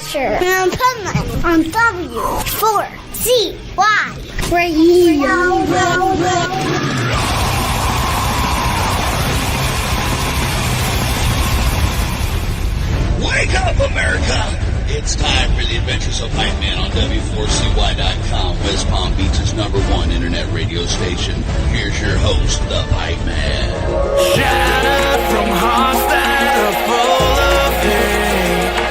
Karschner and Pipeman on W4CY Radio. Wake up, America! It's time for the adventures of Pipeman on W4CY.com, West Palm Beach's #1 internet radio station. Here's your host, the Pipeman. Shattered from hearts that are full of pain.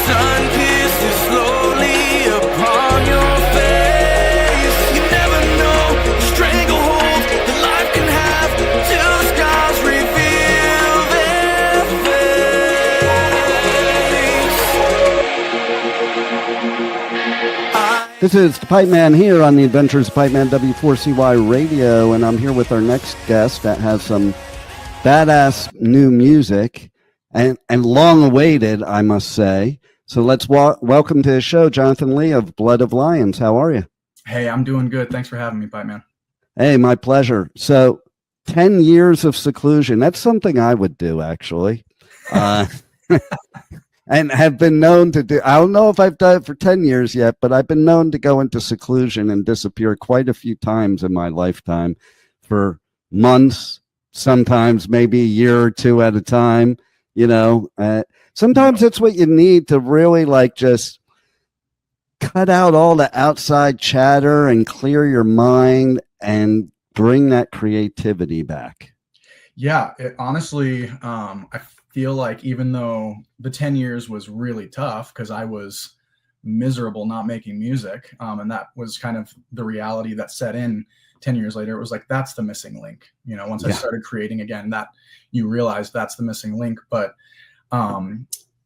Sun kisses slowly upon your face. You never know the stranglehold that life can have till the scars reveal their face. This is the Pipeman here on the Adventures of Pipeman W4CY Radio, and I'm here with our next guest that has some badass new music and long awaited, I must say. So let's welcome to the show, Jonathan Lee of Blood of Lions. How are you? Hey, I'm doing good. Thanks for having me, Pipeman. Hey, my pleasure. So 10 years of seclusion. That's something I would do, actually. And have been known to do. I don't know if I've done it for 10 years yet, but I've been known to go into seclusion and disappear quite a few times in my lifetime for months, sometimes maybe a year or two at a time. You know, sometimes it's what you need to really like just cut out all the outside chatter and clear your mind and bring that creativity back. Yeah, honestly, I feel like even though the 10 years was really tough because I was miserable not making music, and that was kind of the reality that set in 10 years later, it was like, that's the missing link. You know, once I started creating again, that you realize that's the missing link. But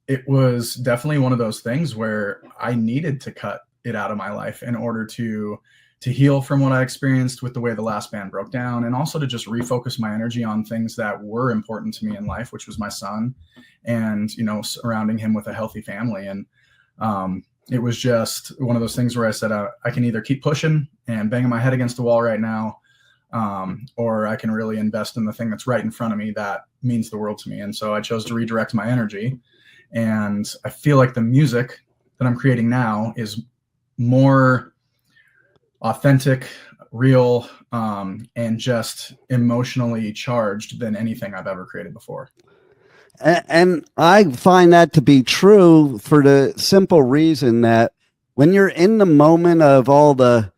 it was definitely one of those things where I needed to cut it out of my life in order to heal from what I experienced with the way the last band broke down, and also to just refocus my energy on things that were important to me in life, which was my son and, you know, surrounding him with a healthy family. And it was just one of those things where I said, I can either keep pushing and banging my head against the wall right now, or I can really invest in the thing that's right in front of me that means the world to me. And so I chose to redirect my energy. And I feel like the music that I'm creating now is more authentic, real, and just emotionally charged than anything I've ever created before. And I find that to be true for the simple reason that when you're in the moment of all the,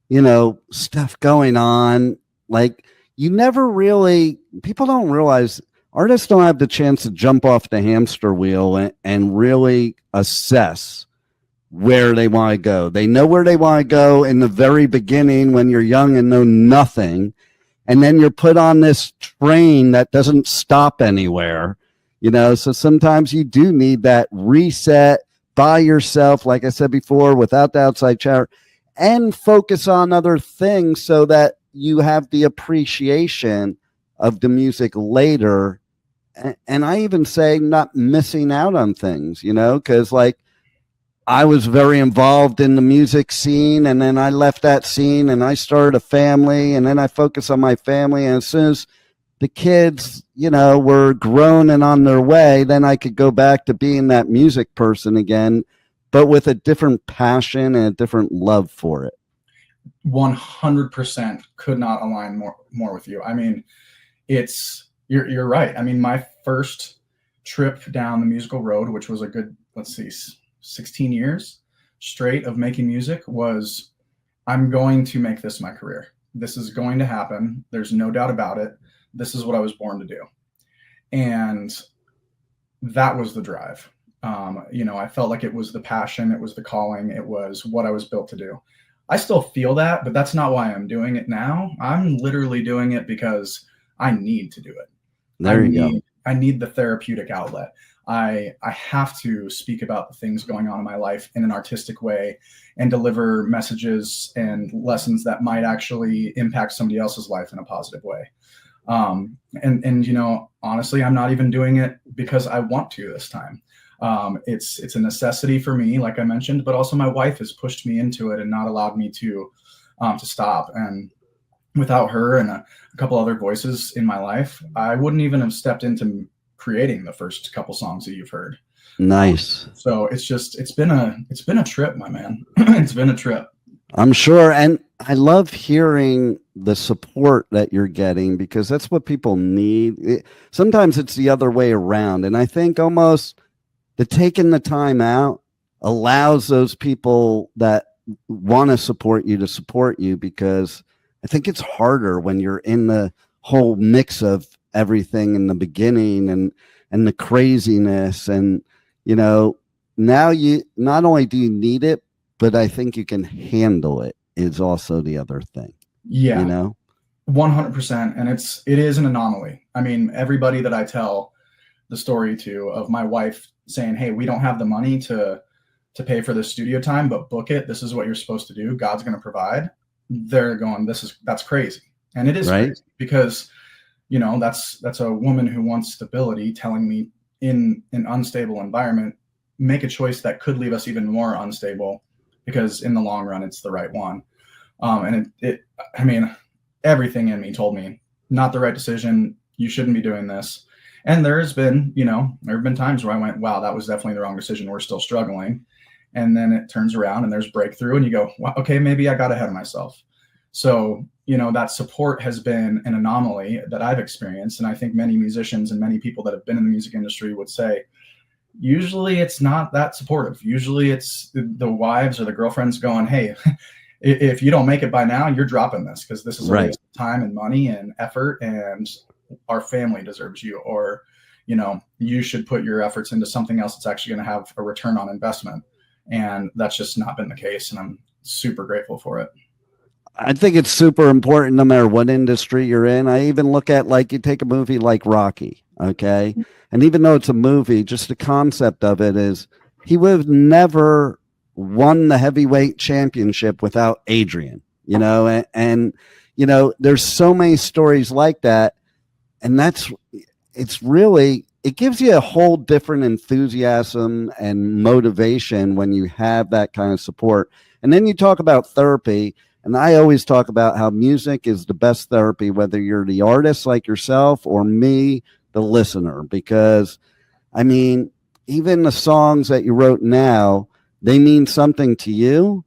you know, stuff going on, like you never really, people don't realize, artists don't have the chance to jump off the hamster wheel and really assess where they want to go. They know where they want to go in the very beginning when you're young and know nothing. And then you're put on this train that doesn't stop anywhere, you know? So sometimes you do need that reset by yourself, like I said before, without the outside chatter, and focus on other things so that you have the appreciation of the music later. And I even say not missing out on things, you know, because like, I was very involved in the music scene, and then I left that scene and I started a family, and then I focused on my family. And as soon as the kids, you know, were grown and on their way, then I could go back to being that music person again, but with a different passion and a different love for it. 100% could not align more with you. I mean, you're right. I mean, my first trip down the musical road, which was a good, 16 years straight of making music, was I'm going to make this my career. This is going to happen. There's no doubt about it. This is what I was born to do. And that was the drive. You know, I felt like it was the passion. It was the calling. It was what I was built to do. I still feel that, but that's not why I'm doing it now. I'm literally doing it because I need to do it. There you go. I need the therapeutic outlet. I have to speak about the things going on in my life in an artistic way and deliver messages and lessons that might actually impact somebody else's life in a positive way. And you know, honestly, I'm not even doing it because I want to this time. It's a necessity for me, like I mentioned, but also my wife has pushed me into it and not allowed me to stop. And without her and a couple other voices in my life, I wouldn't even have stepped into creating the first couple songs that you've heard. Nice. So it's been a trip, my man. It's been a trip. I'm sure. And I love hearing the support that you're getting, because that's what people need. Sometimes it's the other way around. And I think almost the taking the time out allows those people that want to support you, because I think it's harder when you're in the whole mix of everything in the beginning and the craziness. And, now you not only do you need it, but I think you can handle it is also the other thing. Yeah. 100%. And it is an anomaly. I mean, everybody that I tell the story to of my wife saying, hey, we don't have the money to pay for the studio time, but book it. This is what you're supposed to do. God's going to provide. They're going, that's crazy. And it is right. Crazy because, that's a woman who wants stability telling me in an unstable environment, make a choice that could leave us even more unstable, because in the long run, it's the right one. And I mean, everything in me told me not the right decision. You shouldn't be doing this. And there have been times where I went, wow, that was definitely the wrong decision. We're still struggling. And then it turns around and there's breakthrough and you go, well, okay, maybe I got ahead of myself. So, that support has been an anomaly that I've experienced. And I think many musicians and many people that have been in the music industry would say, usually it's not that supportive. Usually it's the wives or the girlfriends going, hey, if you don't make it by now, you're dropping this, because this is a waste of time and money and effort, and our family deserves you. Or, you should put your efforts into something else that's actually going to have a return on investment. And that's just not been the case. And I'm super grateful for it. I think it's super important no matter what industry you're in. I even look at, like, you take a movie like Rocky, okay? And even though it's a movie, just the concept of it is he would have never won the heavyweight championship without Adrian, and there's so many stories like that. And it gives you a whole different enthusiasm and motivation when you have that kind of support. And then you talk about therapy. And I always talk about how music is the best therapy, whether you're the artist like yourself or me, the listener, because I mean, even the songs that you wrote now, they mean something to you,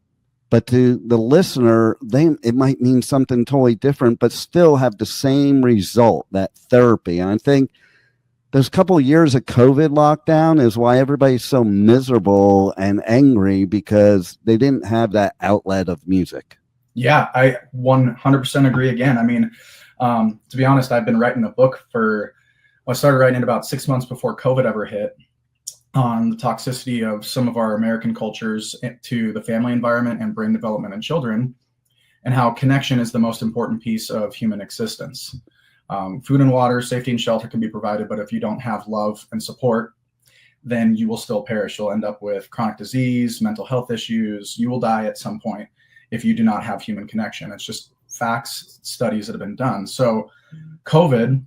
but to the listener, it might mean something totally different, but still have the same result, that therapy. And I think those couple of years of COVID lockdown is why everybody's so miserable and angry, because they didn't have that outlet of music. Yeah, I 100% agree again. I mean, to be honest, I've been writing a book I started writing it about 6 months before COVID ever hit, on the toxicity of some of our American cultures to the family environment and brain development in children, and how connection is the most important piece of human existence. Food and water, safety and shelter can be provided, but if you don't have love and support, then you will still perish. You'll end up with chronic disease, mental health issues. You will die at some point if you do not have human connection. It's just facts, studies that have been done. So COVID,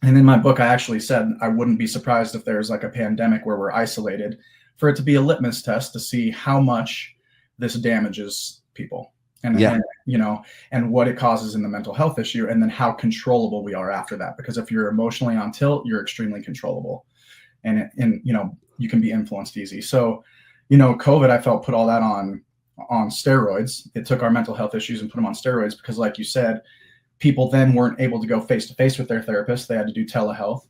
and in my book, I actually said I wouldn't be surprised if there's like a pandemic where we're isolated, for it to be a litmus test to see how much this damages people and what it causes in the mental health issue, and then how controllable we are after that. Because if you're emotionally on tilt, you're extremely controllable, and you can be influenced easy. So, COVID, I felt, put all that on steroids. It took our mental health issues and put them on steroids, because like you said, people then weren't able to go face to face with their therapist. They had to do telehealth.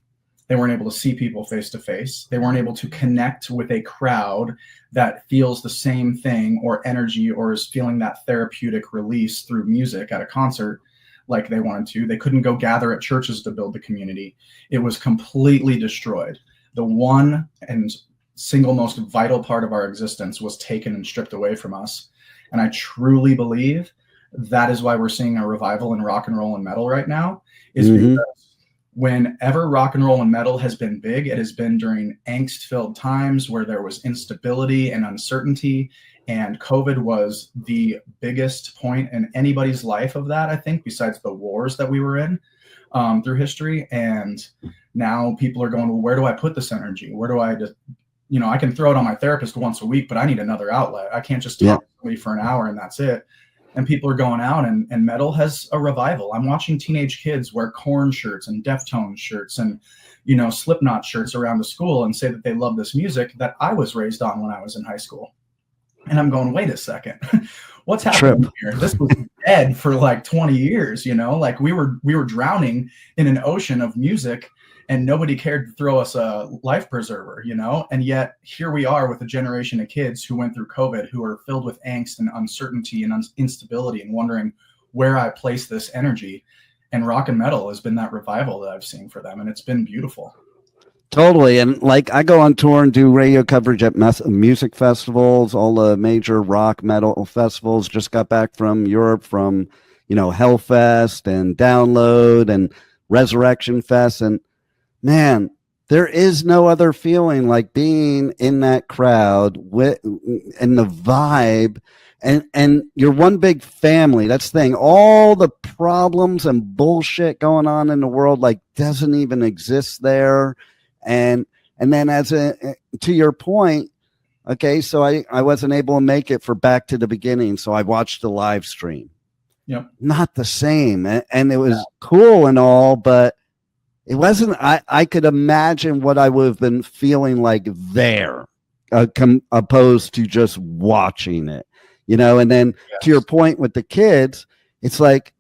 They weren't able to see people face to face. They weren't able to connect with a crowd that feels the same thing or energy, or is feeling that therapeutic release through music at a concert like they wanted to. They couldn't go gather at churches to build the community. It was completely destroyed. The one and single most vital part of our existence was taken and stripped away from us. And I truly believe that is why we're seeing a revival in rock and roll and metal right now, is because whenever rock and roll and metal has been big, it has been during angst-filled times where there was instability and uncertainty. And COVID was the biggest point in anybody's life of that, I think, besides the wars that we were in through history. And now people are going, well, where do I put this energy? Where do I just, I can throw it on my therapist once a week, but I need another outlet. I can't just talk to somebody for an hour and that's it. and people are going out, and metal has a revival. I'm watching teenage kids wear Korn shirts and Deftones shirts and, Slipknot shirts around the school and say that they love this music that I was raised on when I was in high school. And I'm going, wait a second, what's happening here? This was dead for like 20 years, like we were drowning in an ocean of music and nobody cared to throw us a life preserver, and yet here we are with a generation of kids who went through COVID, who are filled with angst and uncertainty and instability and wondering where I place this energy. And rock and metal has been that revival that I've seen for them. And it's been beautiful. Totally. And like I go on tour and do radio coverage at music festivals, all the major rock metal festivals. Just got back from Europe from, Hellfest and Download and Resurrection Fest. And man, there is no other feeling like being in that crowd with and the vibe. And you're one big family. That's the thing. All the problems and bullshit going on in the world like doesn't even exist there. And then to your point, okay, so I wasn't able to make it for Back to the Beginning, so I watched the live stream. Yep. Not the same. And it was cool and all, but it wasn't, I could imagine what I would have been feeling like there, opposed to just watching it, and then to your point with the kids, it's like,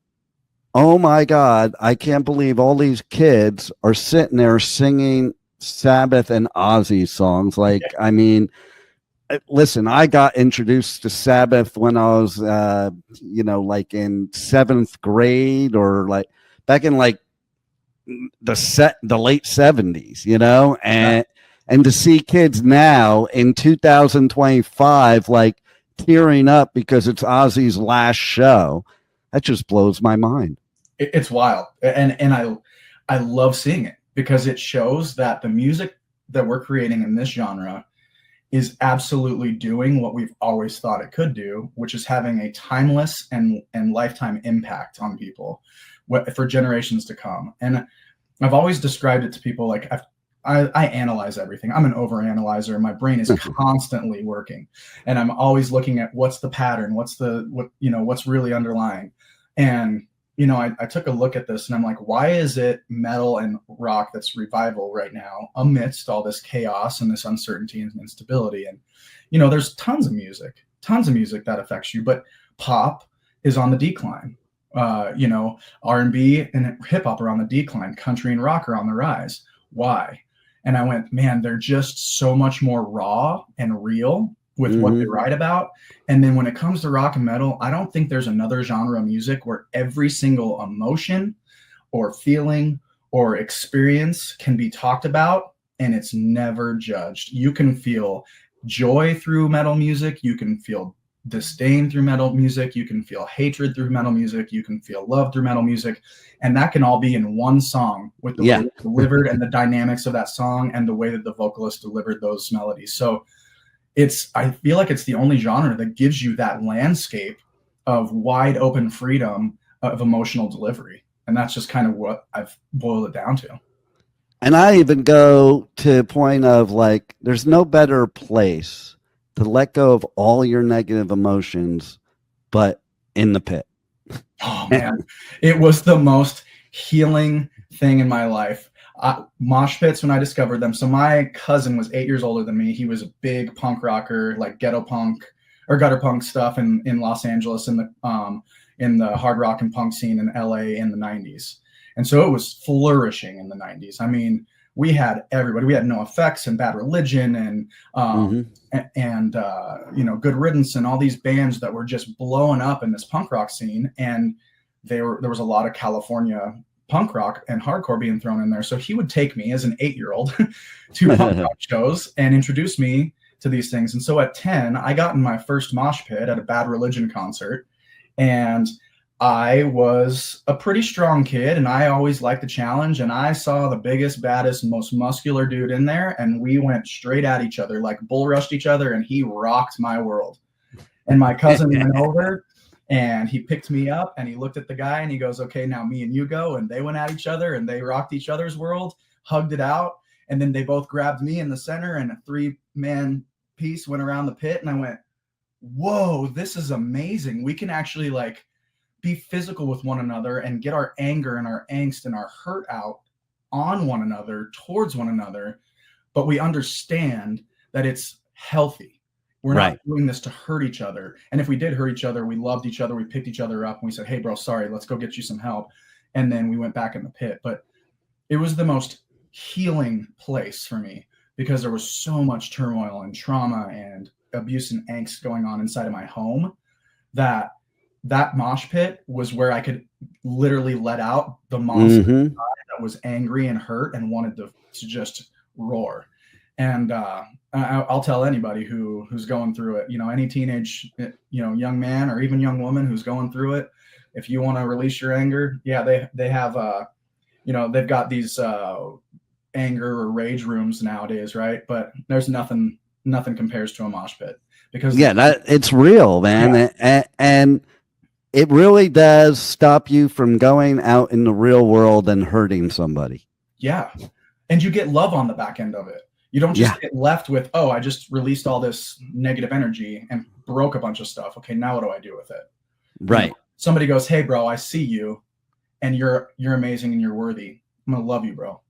oh my God, I can't believe all these kids are sitting there singing Sabbath and Ozzy songs. Like, I mean, listen, I got introduced to Sabbath when I was, like in 7th grade or like back in like the late 70s, and to see kids now in 2025, like tearing up because it's Ozzy's last show, that just blows my mind. It's wild. And I love seeing it, because it shows that the music that we're creating in this genre is absolutely doing what we've always thought it could do, which is having a timeless and lifetime impact on people for generations to come. And I've always described it to people like I analyze everything. I'm an overanalyzer. My brain is constantly working, and I'm always looking at what's the pattern, what's really underlying. And I took a look at this and I'm like, why is it metal and rock that's revival right now amidst all this chaos and this uncertainty and instability? And, there's tons of music that affects you, but pop is on the decline. R&B and hip hop are on the decline. Country and rock are on the rise. Why? And I went, man, they're just so much more raw and real with what they write about. And then when it comes to rock and metal, I don't think there's another genre of music where every single emotion or feeling or experience can be talked about and it's never judged. You can feel joy through metal music. You can feel disdain through metal music. You can feel hatred through metal music. You can feel love through metal music. And that can all be in one song with the way it's delivered and the dynamics of that song and the way that the vocalist delivered those melodies. So I feel like it's the only genre that gives you that landscape of wide open freedom of emotional delivery. And that's just kind of what I've boiled it down to. And I even go to a point of like, there's no better place to let go of all your negative emotions, but in the pit. Oh man, it was the most healing thing in my life. Mosh pits, when I discovered them. So my cousin was 8 years older than me. He was a big punk rocker, like ghetto punk or gutter punk stuff in Los Angeles in the hard rock and punk scene in LA in the 90s. And so it was flourishing in the 90s. I mean, we had everybody. We had NoFX and Bad Religion and Good Riddance and all these bands that were just blowing up in this punk rock scene. And there was a lot of California punk rock and hardcore being thrown in there. So he would take me as an 8-year-old to punk rock shows and introduce me to these things. And so at 10, I got in my first mosh pit at a Bad Religion concert. And I was a pretty strong kid and I always liked the challenge. And I saw the biggest, baddest, most muscular dude in there. And we went straight at each other, like bull rushed each other. And he rocked my world. And my cousin went over and he picked me up and he looked at the guy and he goes, okay, now me and you go. And they went at each other and they rocked each other's world, hugged it out. And then they both grabbed me in the center and a 3-man piece went around the pit. And I went, whoa, this is amazing. We can actually like be physical with one another and get our anger and our angst and our hurt out on one another, towards one another. But we understand that it's healthy. We're not doing this to hurt each other. And if we did hurt each other, we loved each other. We picked each other up and we said, hey, bro, sorry, let's go get you some help. And then we went back in the pit. But it was the most healing place for me because there was so much turmoil and trauma and abuse and angst going on inside of my home that mosh pit was where I could literally let out the monster that was angry and hurt and wanted to just roar. And I'll tell anybody who's going through it, any teenage, young man or even young woman who's going through it, if you want to release your anger, they have, they've got these anger or rage rooms nowadays, right? But there's nothing compares to a mosh pit because it's real, man. And it really does stop you from going out in the real world and hurting somebody. Yeah. And you get love on the back end of it. You don't just get left with, oh, I just released all this negative energy and broke a bunch of stuff. Okay, now what do I do with it? Right. Somebody goes, hey, bro, I see you and you're amazing and you're worthy. I'm going to love you, bro.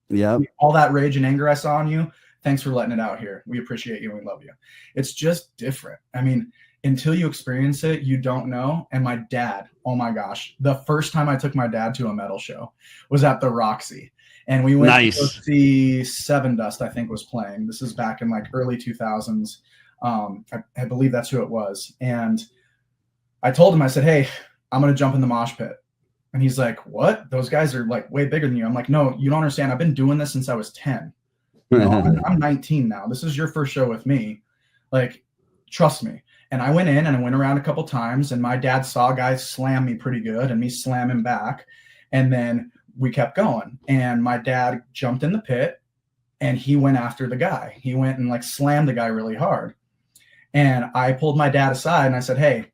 Yeah. All that rage and anger I saw in you, thanks for letting it out here. We appreciate you and we love you. It's just different. I mean, until you experience it, you don't know. And my dad, oh my gosh, the first time I took my dad to a metal show was at the Roxy. And we went to see Seven Dust, I think, was playing. This is back in like early 2000s. I believe that's who it was. And I told him, I said, hey, I'm going to jump in the mosh pit. And he's like, what? Those guys are like way bigger than you. I'm like, no, you don't understand. I've been doing this since I was 10. I'm 19 now. This is your first show with me. Like, trust me. And I went in and I went around a couple times and my dad saw guys slam me pretty good and me slam him back. And then we kept going and my dad jumped in the pit and he went after the guy. He went and like slammed the guy really hard. And I pulled my dad aside and I said, hey,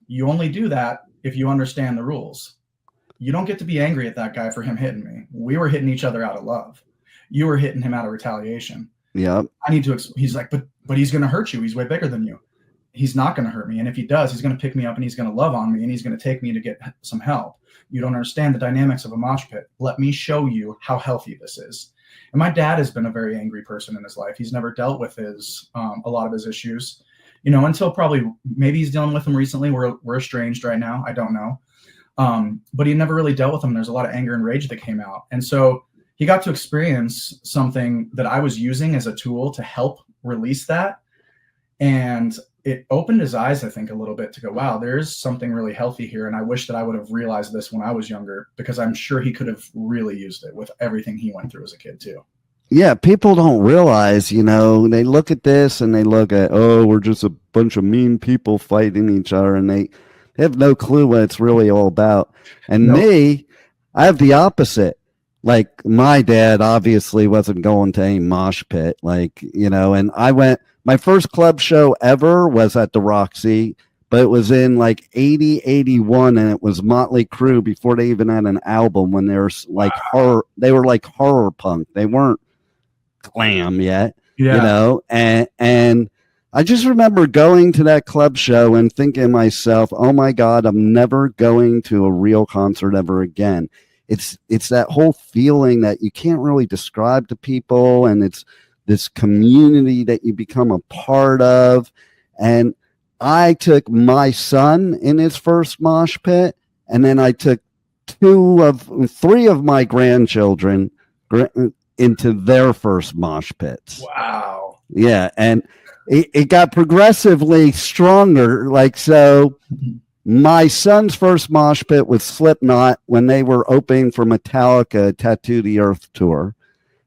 you only do that if you understand the rules. You don't get to be angry at that guy for him hitting me. We were hitting each other out of love. You were hitting him out of retaliation. Yeah. I need to, he's like, but he's going to hurt you. He's way bigger than you. He's not going to hurt me. And if he does, he's going to pick me up and he's going to love on me and he's going to take me to get some help. You don't understand the dynamics of a mosh pit. Let me show you how healthy this is. And my dad has been a very angry person in his life. He's never dealt with a lot of his issues, until probably maybe he's dealing with them recently. We're estranged right now. I don't know. But he never really dealt with them. There's a lot of anger and rage that came out. And so he got to experience something that I was using as a tool to help release that. And it opened his eyes, I think, a little bit to go, wow, there's something really healthy here. And I wish that I would have realized this when I was younger, because I'm sure he could have really used it with everything he went through as a kid too. Yeah, people don't realize, they look at this and they look at, oh, we're just a bunch of mean people fighting each other. And they have no clue what it's really all about. And me, I have the opposite. Like my dad obviously wasn't going to any mosh pit, and I went, my first club show ever was at the Roxy, but it was in like 80, 81, and it was Motley Crue before they even had an album when they were like horror punk. They weren't glam yet, and I just remember going to that club show and thinking to myself, oh my God, I'm never going to a real concert ever again. It's that whole feeling that you can't really describe to people, and it's this community that you become a part of. And I took my son in his first mosh pit, and then I took 3 of my grandchildren into their first mosh pits. Wow. Yeah. And it got progressively stronger. So my son's first mosh pit was Slipknot when they were opening for Metallica Tattoo the Earth tour.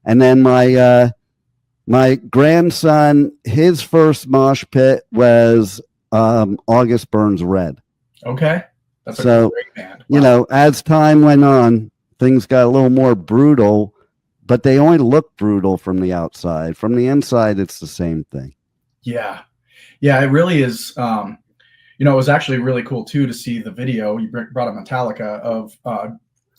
And then my grandson, his first mosh pit was August Burns Red. Okay. That's a great band. Wow. As time went on, things got a little more brutal, but they only look brutal from the outside. From the inside, it's the same thing. Yeah. Yeah, it really is. It was actually really cool, too, to see the video. You brought up Metallica of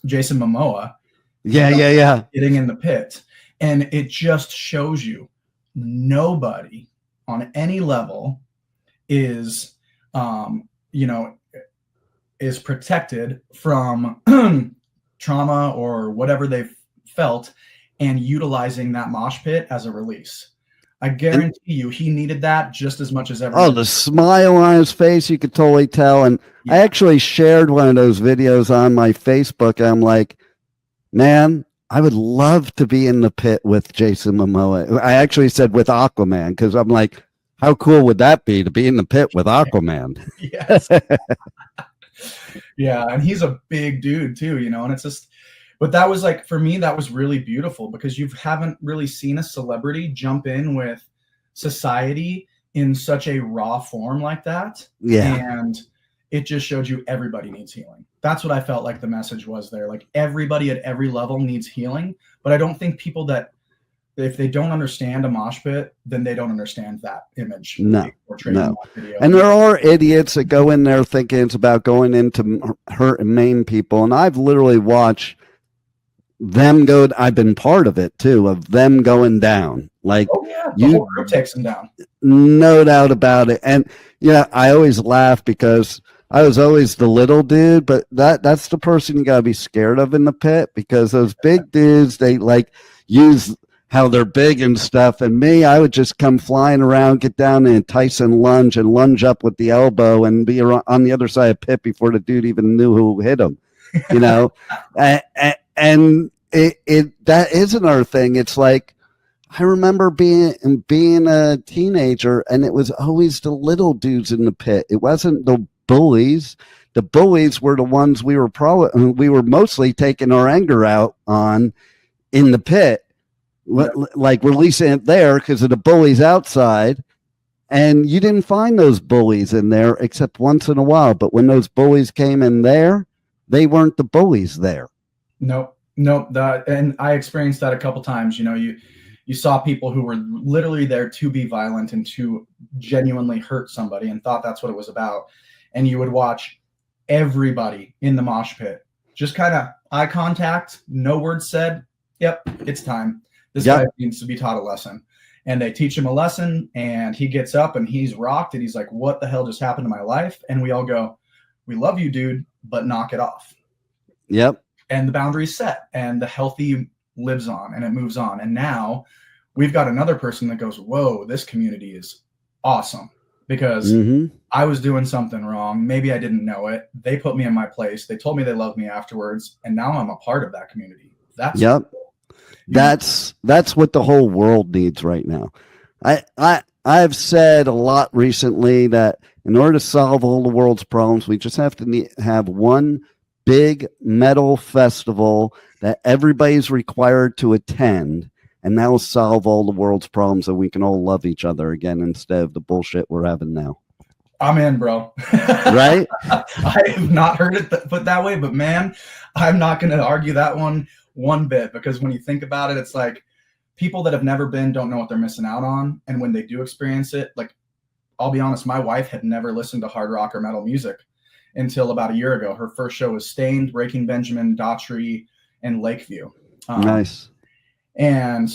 Jason Momoa. Yeah. Getting in the pit. And it just shows you nobody on any level is, is protected from trauma or whatever they've felt, and utilizing that mosh pit as a release. I guarantee you he needed that just as much as everyone. Oh, the smile on his face, you could totally tell. And I actually shared one of those videos on my Facebook. I'm like, man, I would love to be in the pit with Jason Momoa. I actually said with Aquaman, because I'm like, how cool would that be to be in the pit with Aquaman? Yes. Yeah, and he's a big dude too, and it's just, but that was like, for me, that was really beautiful, because you haven't really seen a celebrity jump in with society in such a raw form like that. Yeah. And it just showed you everybody needs healing. That's what I felt like the message was there. Like, everybody at every level needs healing, but I don't think people that, if they don't understand a mosh pit, then they don't understand that image. No. Video. And there are idiots that go in there thinking it's about going into hurt and maim people. And I've literally watched them go. I've been part of it too, of them going down. Like, the whole group takes them down. No doubt about it. And I always laugh because I was always the little dude, but that's the person you gotta be scared of in the pit, because those big dudes, they like use how they're big and stuff. And me, I would just come flying around, get down and Tyson lunge and lunge up with the elbow and be on the other side of pit before the dude even knew who hit him, and that isn't our thing. It's like, I remember being a teenager, and it was always the little dudes in the pit. It wasn't the bullies. The bullies were the ones we were mostly taking our anger out on in the pit. Like releasing it there because of the bullies outside, and you didn't find those bullies in there except once in a while. But when those bullies came in there, they weren't the bullies there. Nope. And I experienced that a couple times. You saw people who were literally there to be violent and to genuinely hurt somebody, and thought that's what it was about. And you would watch everybody in the mosh pit just kind of eye contact, no words said. Yep, it's time. This guy needs to be taught a lesson. And they teach him a lesson, and he gets up and he's rocked, and he's like, what the hell just happened to my life? And we all go, we love you, dude, but knock it off. Yep. And the boundary's set, and the healthy lives on, and it moves on. And now we've got another person that goes, whoa, this community is awesome, because I was doing something wrong. Maybe I didn't know it. They put me in my place. They told me they loved me afterwards. And now I'm a part of that community. That's cool. That's what the whole world needs right now. I've said a lot recently that in order to solve all the world's problems, we just have to have one big metal festival that everybody's required to attend, and that will solve all the world's problems, and we can all love each other again instead of the bullshit we're having now. I'm in, bro. Right? I have not heard it put that way, but man, I'm not going to argue that one bit, because when you think about it, it's like people that have never been don't know what they're missing out on. And when they do experience it, like, I'll be honest, my wife had never listened to hard rock or metal music until about a year ago. Her first show was Stained, Breaking Benjamin, Daughtry, and Lakeview. Nice. And,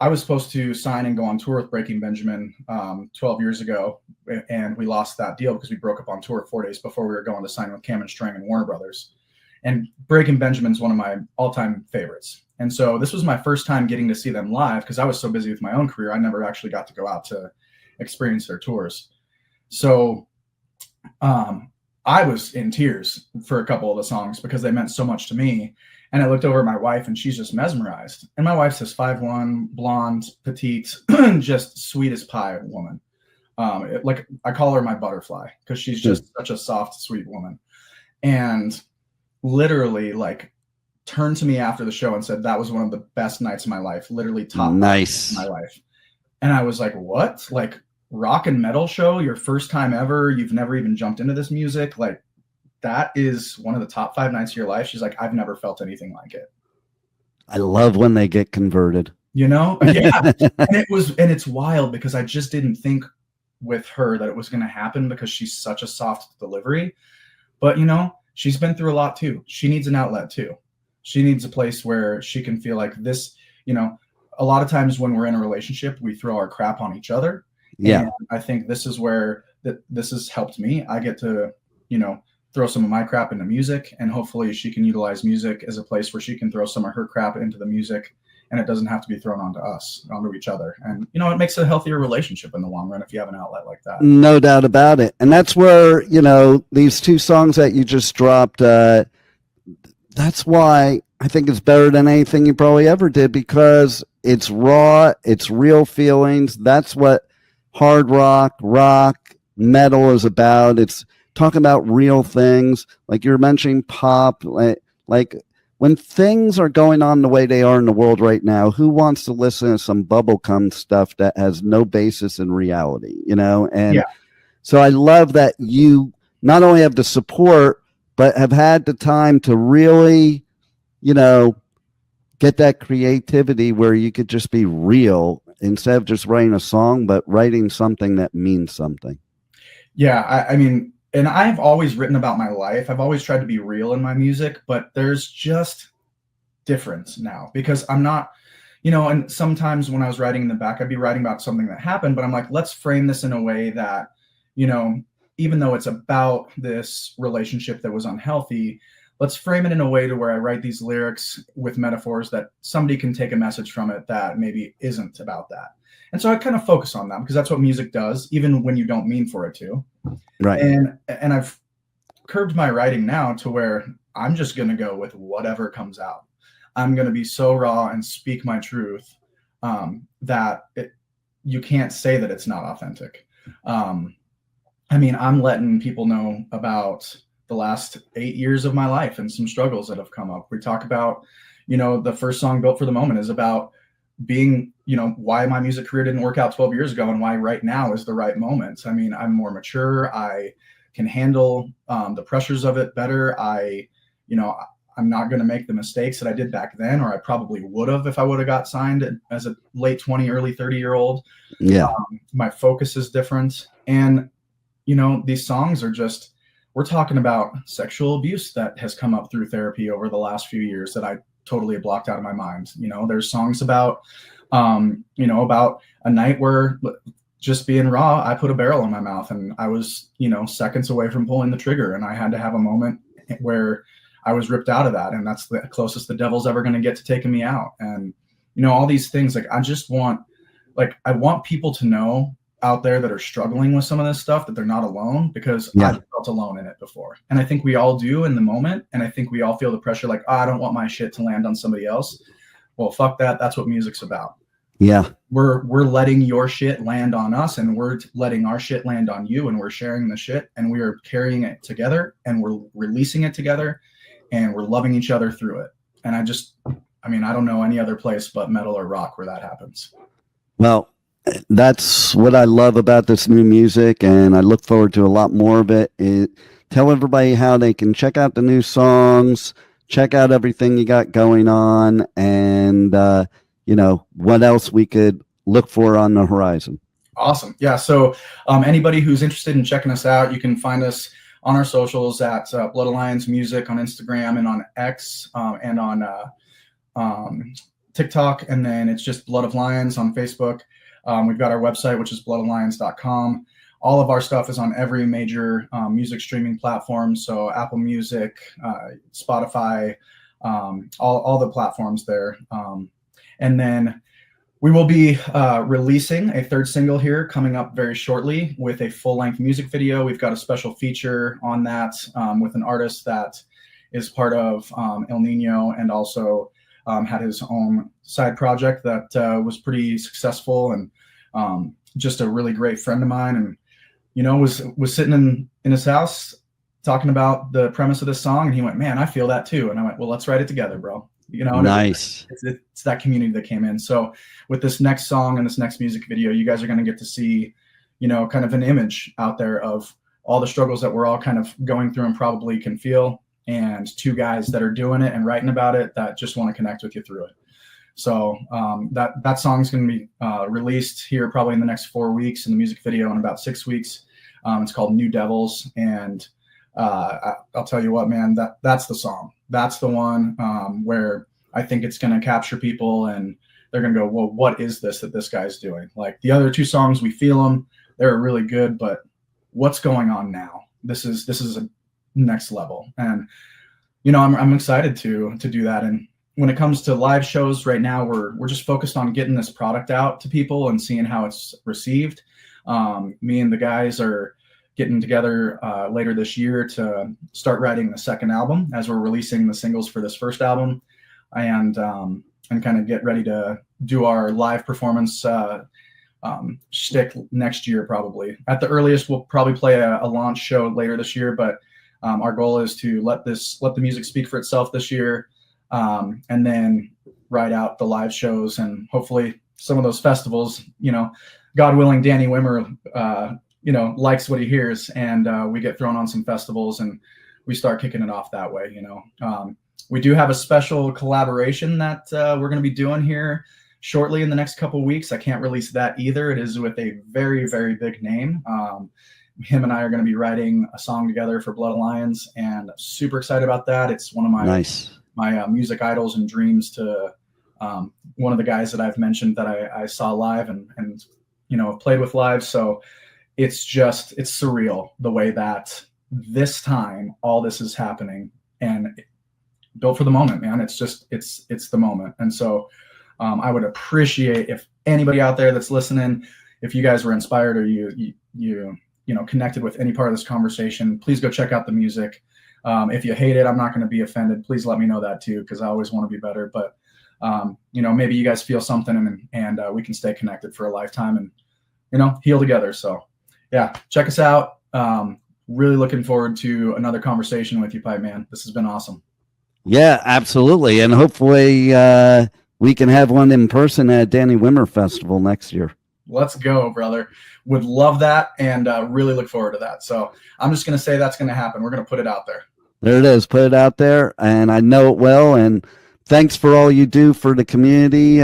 I was supposed to sign and go on tour with Breaking Benjamin 12 years ago. And we lost that deal because we broke up on tour 4 days before we were going to sign with Cam and Strang and Warner Brothers. And Breaking Benjamin's one of my all-time favorites. And so this was my first time getting to see them live, because I was so busy with my own career, I never actually got to go out to experience their tours. So I was in tears for a couple of the songs because they meant so much to me. And I looked over at my wife, and she's just mesmerized. And my wife's this 5'1", blonde, petite, just sweet as pie woman. Like, I call her my butterfly, because she's just such a soft, sweet woman. And literally, like, turned to me after the show and said that was one of the best nights of my life, literally top nice of my life. And I was like, what? Like, rock and metal show, your first time ever, you've never even jumped into this music, like, that is one of the top 5 nights of your life. She's like, I've never felt anything like it. I love when they get converted. Yeah. And it's wild, because I just didn't think with her that it was going to happen, because she's such a soft delivery. But she's been through a lot too. She needs an outlet too. She needs a place where she can feel like this. A lot of times when we're in a relationship, we throw our crap on each other. Yeah. And I think this is where that this has helped me. I get to, throw some of my crap into music, and hopefully she can utilize music as a place where she can throw some of her crap into the music, and it doesn't have to be thrown onto each other. And, it makes a healthier relationship in the long run if you have an outlet like that. No doubt about it. And that's where, these 2 songs that you just dropped, that's why I think it's better than anything you probably ever did, because it's raw, it's real feelings. That's what hard rock, metal is about. It's talking about real things, like you're mentioning pop, like when things are going on the way they are in the world right now, who wants to listen to some bubblegum stuff that has no basis in reality, And so I love that you not only have the support, but have had the time to really, get that creativity where you could just be real instead of just writing a song, but writing something that means something. Yeah, I mean, and I've always written about my life. I've always tried to be real in my music, but there's just difference now because I'm not, and sometimes when I was writing in the back, I'd be writing about something that happened, but I'm like, let's frame this in a way that, even though it's about this relationship that was unhealthy, let's frame it in a way to where I write these lyrics with metaphors that somebody can take a message from it that maybe isn't about that. And so I kind of focus on them because that's what music does, even when you don't mean for it to. Right. And I've curbed my writing now to where I'm just going to go with whatever comes out. I'm going to be so raw and speak my truth that you can't say that it's not authentic. I'm letting people know about the last 8 years of my life and some struggles that have come up. We talk about, the first song, Built for the Moment, is about being, why my music career didn't work out 12 years ago and why right now is the right moment. I'm more mature. I can handle the pressures of it better. I'm not going to make the mistakes that I did back then, or I probably would have if I would have got signed as a late 20, early 30-year-old. Yeah. My focus is different. And, these songs are just, we're talking about sexual abuse that has come up through therapy over the last few years that I totally blocked out of my mind. There's songs about, about a night where just being raw, I put a barrel in my mouth and I was, seconds away from pulling the trigger, and I had to have a moment where I was ripped out of that. And that's the closest the devil's ever going to get to taking me out. And, all these things, I want people to know out there that are struggling with some of this stuff that they're not alone, because I've felt alone in it before. And I think we all do in the moment. And I think we all feel the pressure, like, I don't want my shit to land on somebody else. Well, fuck that. That's what music's about. Yeah. We're letting your shit land on us, and we're letting our shit land on you, and we're sharing the shit, and we are carrying it together, and we're releasing it together, and we're loving each other through it. And I don't know any other place but metal or rock where that happens. Well, that's what I love about this new music, and I look forward to a lot more of it. Tell everybody how they can check out the new songs, check out everything you got going on, and what else we could look for on the horizon. Awesome. Yeah. So anybody who's interested in checking us out, you can find us on our socials at Blood Alliance Music on Instagram and on X and on TikTok. And then it's just Blood of Lions on Facebook. We've got our website, which is bloodalliance.com. All of our stuff is on every major music streaming platform. So Apple Music, Spotify, all the platforms there. And then we will be releasing a third single here coming up very shortly with a full-length music video. We've got a special feature on that with an artist that is part of El Nino and also had his own side project that was pretty successful, and just a really great friend of mine, and was sitting in his house talking about the premise of this song, and he went, "Man, I feel that too." And I went, "Well, let's write it together, bro." Nice. It's that community that came in. So with this next song and this next music video, you guys are going to get to see, kind of an image out there of all the struggles that we're all kind of going through and probably can feel, and two guys that are doing it and writing about it that just want to connect with you through it. So that song's going to be released here probably in the next 4 weeks, and the music video in about 6 weeks. It's called New Devils. And I'll tell you what, man, that's the song. That's the one where I think it's going to capture people, and they're going to go, well, what is this that this guy's doing? Like the other two songs, we feel them. They're really good, but what's going on now? This is a next level. And, you know, I'm excited to do that. And when it comes to live shows right now, we're just focused on getting this product out to people and seeing how it's received. Me and the guys are getting together later this year to start writing the second album as we're releasing the singles for this first album, and kind of get ready to do our live performance shtick next year, probably. At the earliest, we'll probably play a launch show later this year, but our goal is to let the music speak for itself this year, and then ride out the live shows, and hopefully some of those festivals, you know, God willing, Danny Wimmer, you know, likes what he hears, and we get thrown on some festivals and we start kicking it off that way, you know. We do have a special collaboration that we're going to be doing here shortly in the next couple of weeks. I can't release that either. It is with a very, very big name. Him and I are going to be writing a song together for Blood Alliance, and super excited about that. It's one of my my music idols and dreams to one of the guys that I've mentioned that I saw live and you know, played with live. So it's surreal the way that this time all this is happening, and built for the moment, man. It's the moment. And so I would appreciate if anybody out there that's listening, if you guys were inspired or you know, connected with any part of this conversation, please go check out the music. If you hate it, I'm not going to be offended. Please let me know that too, because I always want to be better. But you know, maybe you guys feel something, and we can stay connected for a lifetime and, you know, heal together. So yeah, check us out. Really looking forward to another conversation with you, Pipe Man. This has been awesome. Yeah, absolutely. And hopefully we can have one in person at Danny Wimmer Festival next year. Let's go, brother. Would love that, and really look forward to that. So I'm just going to say that's going to happen. We're going to put it out there. There it is. Put it out there, and I know it well. And thanks for all you do for the community,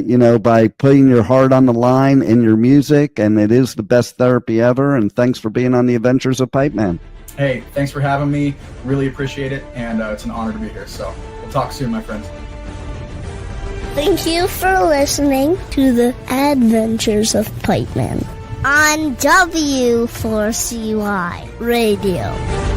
you know, by putting your heart on the line in your music, and it is the best therapy ever. And thanks for being on the Adventures of Pipe Man. Hey, thanks for having me. Really appreciate it, and it's an honor to be here. So we'll talk soon, my friends. Thank you for listening to the Adventures of Pipeman on W4CY Radio.